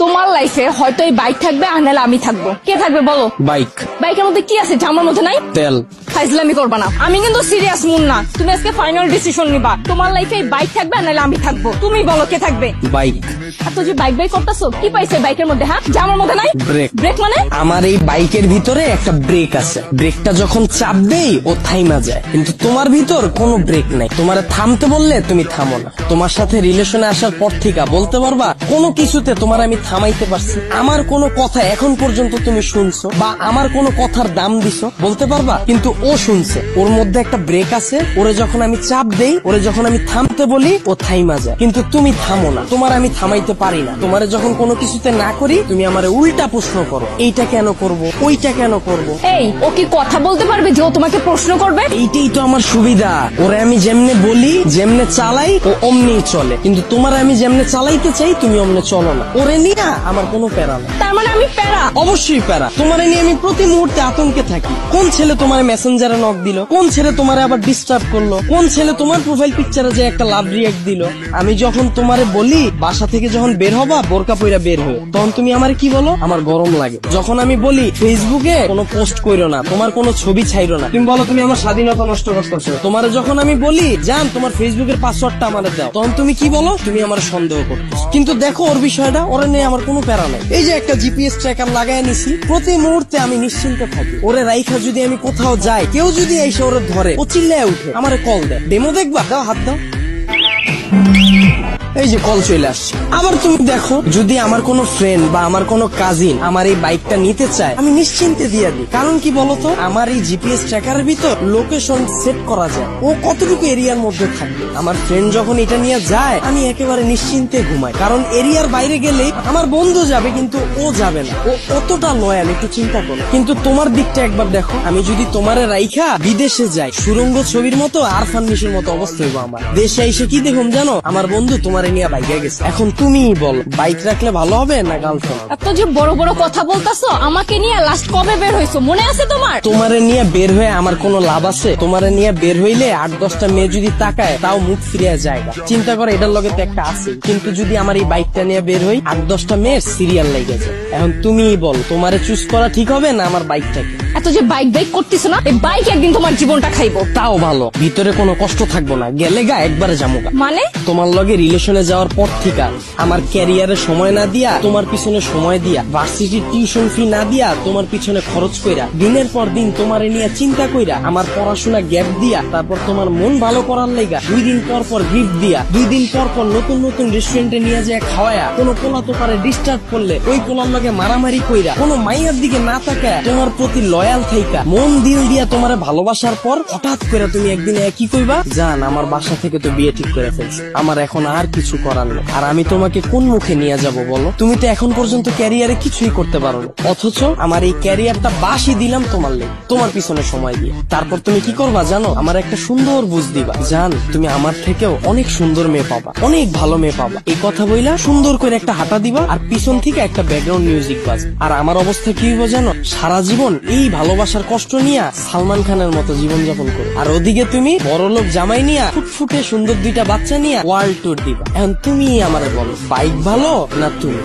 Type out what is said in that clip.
তোমার লাইফে হয়তো এই বাইক থাকবে আর নাহলে আমি থাকবো। কে থাকবে বলো? বাইক। বাইকের মধ্যে কি আছে যা আমার মধ্যে নাই? তেল। ফাইজলামি করবা না, আমি কিন্তু সিরিয়াস মুন না। তুমি আজকে ফাইনাল ডিসিশন নিবা, তোমার লাইফে এই বাইক থাকবে আর নাহলে আমি থাকবো। তুমি বলো কে থাকবে? বাইক। এত যে বাইক বাইক করতেছো, কি পাইছে বাইকের মধ্যে? হ্যাঁ, যা আমার মধ্যে নাই? ব্রেক। ব্রেক মানে? আমার এই বাইকের ভিতরে একটা ব্রেক আছে, ব্রেকটা যখন চাপ দেই ও থাইমা যায়, কিন্তু তোমার ভিতর কোনো ব্রেক নাই। তোমার থামতে বললে তুমি থামো না। তোমার সাথে রিলেশনে আসার পর থেকে বলতে পারবা কোনো কিছুতে তোমার আমি থামাইতে পারছি? আমার কোনো কথা এখন পর্যন্ত তুমি শুনছো বা আমার কোনো কথার দাম দিছো বলতে পারবা? কিন্তু ও শুনছে, ওর মধ্যে একটা ব্রেক আছে। ওরে যখন আমি চাপ দেই, ওরে যখন আমি থামতে বলি ও থাইমা যায়, কিন্তু তুমি থামো না। তোমার আমি থামাইতে পারি না। তোমারে যখন কোনো কিছুতে না করি তুমি আমারে উল্টা প্রশ্ন করো, এইটা কেন করব, ওইটা কেন করব। এই, ও কি কথা বলতে পারবে যে ও তোমাকে প্রশ্ন করবে? এইটাই তো আমার সুবিধা। ওরে আমি যেমনে বলি, যেমনে চালাই, ও অমনি চলে। কিন্তু তোমার আমি যেমনে চালাইতে চাই তুমি অমনে চলো না। ওরে নিয়ে আমার কোনো প্যারা না। তার মানে আমি প্যারা? অবশ্যই প্যারা। তোমারে নিয়ে আমি প্রতি মুহূর্তে আতঙ্কে থাকি। কোন ছেলে তোমার মেসেঞ্জারে নক দিল, কোন ছেলে তোমারে আবার ডিস্টার্ব করলো, কোন ছেলে তোমার প্রোফাইল পিকচারে যে একটা লাভ রিয়াক্ট দিল। আমি যখন তোমারে বলি বাসা থেকে যখন বের হবা বোরকা পইরা বের হয়ে, তখন তুমি আমারে কি বলো? আমার গরম লাগে। যখন আমি বলি ফেসবুকে কোনো পোস্ট কইরো না, তোমার কোনো ছবি ছাইরো না, তুমি বলো তুমি আমার স্বাধীনতা নষ্ট করতেছো। তোমারে যখন আমি বলি জান তোমার ফেসবুকের পাসওয়ার্ডটা আমারে দাও, তখন তুমি কি বলো? তুমি আমার সন্দেহ করতেছো। কিন্তু দেখো ওর বিষয়টা, ওরে নিয়ে আমার কোনো প্যারা নাই। এই যে একটা জিপিএস ট্র্যাকার লাগাই নিছি, প্রতি মুহূর্তে আমি নিশ্চিন্তে থাকি। ওরে রাইখা যদি আমি কোথাও যাই, কেউ যদি এসে ওরে ধরে, ও চিল্লায় উঠে আমারে কল দেয়, ডেমো দেখবা, দাও হাত দাও। এই যে কল চলে আসছে। আবার তুমি দেখো যদি আমার কোনো ফ্রেন্ড বা আমার কোনো কাজিন আমার এই বাইকটা নিতে চায়, আমি নিশ্চিন্তে দিয়ে দিই। কারণ কি বলতো, আমার এই জিপিএস ট্র্যাকারের ভিতর লোকেশন সেট করা যায়, ও কতটুকু এরিয়ার মধ্যে থাকবে। আমার ফ্রেন্ড যখন এটা নিয়ে যায় আমি একেবারে নিশ্চিন্তে ঘুমাই, কারণ এরিয়ার বাইরে গেলে আমার বন্ধু যাবে কিন্তু ও যাবে না। ও কতটা লয়াল একটু চিন্তা করো। কিন্তু তোমার দিকটা একবার দেখো, আমি যদি তোমারে রাইখা বিদেশে যাই, সুরঙ্গ ছবির মতো আর ফান্নিশের মতো অবস্থা হইব আমার। দেশে এসে কি দেখুন জানো, আমার বন্ধু তোমার নিয়ে বাইকে গেছে। এখন তুমিই বল বাইক রাখলে ভালো হবে না গার্লফ্রেন্ড? এত যে বড় বড় কথা বলতাছো, আমাকে নিয়ে লাস্ট কবে বের হইছো মনে আছে তোমার? তোমারে নিয়ে বের হয়ে আমার কোনো লাভ আছে? তোমারে নিয়ে বের হইলে 8-10টা মেয়ে যদি তাকায় তাও মুখ ফিরিয়ে যায়। চিন্তা করে এটার লগে তো একটা আছে। কিন্তু যদি আমার এই বাইকটা নিয়ে বের হই, 8-10টা মেয়ের সিরিয়াল লেগে যায়। এখন তুমিই বল তোমারে চুজ করা ঠিক হবে না আমার বাইকটাকে? এত যে বাইক বাইক করতেছো না, এই বাইক একদিন তোমার জীবনটা খাইবো। তাও ভালো, ভিতরে কোনো কষ্ট থাকবো না, গেলে গা একবারে জামুগা। মানে? তোমার লগে রিলেশনে যাওয়ার পর থেকে আমার ক্যারিয়ারে সময় না দিয়া তোমার পিছনে সময় দিয়া, ভার্সিটির টিউশন ফি না দিয়া তোমার পিছনে খরচ কইরা, দিনের পর দিন তোমারে নিয়ে চিন্তা কইরা, আমার পড়াশোনা গ্যাপ দিয়া, তারপর তোমার মন ভালো করার লাইগা 2 দিন পর পর গিফট দিয়া, 2 দিন পর পর নতুন নতুন রেস্টুরেন্টে নিয়ে যায় খাওয়ায়া, কোনো পোলা তো পারে ডিস্টার্ব করলে ওই পোলার লগে মারামারি কইরা, কোনো মাইয়ার দিকে না তাকায় তোমার প্রতি লয়াল থাইকা মন দিল দিয়া তোমারে ভালোবাসার পর হঠাৎ করে তুমি একদিন কি কইবা, জান আমার বাসা থেকে তো বিয়ে ঠিক করে ফেলছে, আমার এখন আর কিছু করার নেই। আর আমি তোমাকে কোন মুখে নিয়ে যাব বলো? তুমি তো এখন পর্যন্ত ক্যারিয়ারে কিছুই করতে পারো না, অথচ আমার এই ক্যারিয়ারটা বাসি দিলাম তোমার লেগে, তোমার পিছনে সময় দিয়ে। তারপর তুমি কি করবা জানো? আমার একটা সুন্দর বুঝ দিবা, জান তুমি আমার থেকেও অনেক সুন্দর মেয়ে পাবা, অনেক ভালো মেয়ে পাবা। এই কথা বইলা সুন্দর করে একটা হাঁটা দিবা আর পিছন থেকে একটা ব্যাকগ্রাউন্ড মিউজিক বাজ। আর আমার অবস্থা কি হইব জানো? সারা জীবন এই ভালোবাসার কষ্ট নিয়া সালমান খানের মতো জীবন যাপন করো, আর ওদিকে তুমি বড়লোক জামাই নিয়া ফুটফুটে সুন্দর 2টা বাচ্চা নিয়া ওয়ার্ল্ড ট্যুর দিবা। এখন তুমি আমারে বলো বাইক ভালো না তুমি?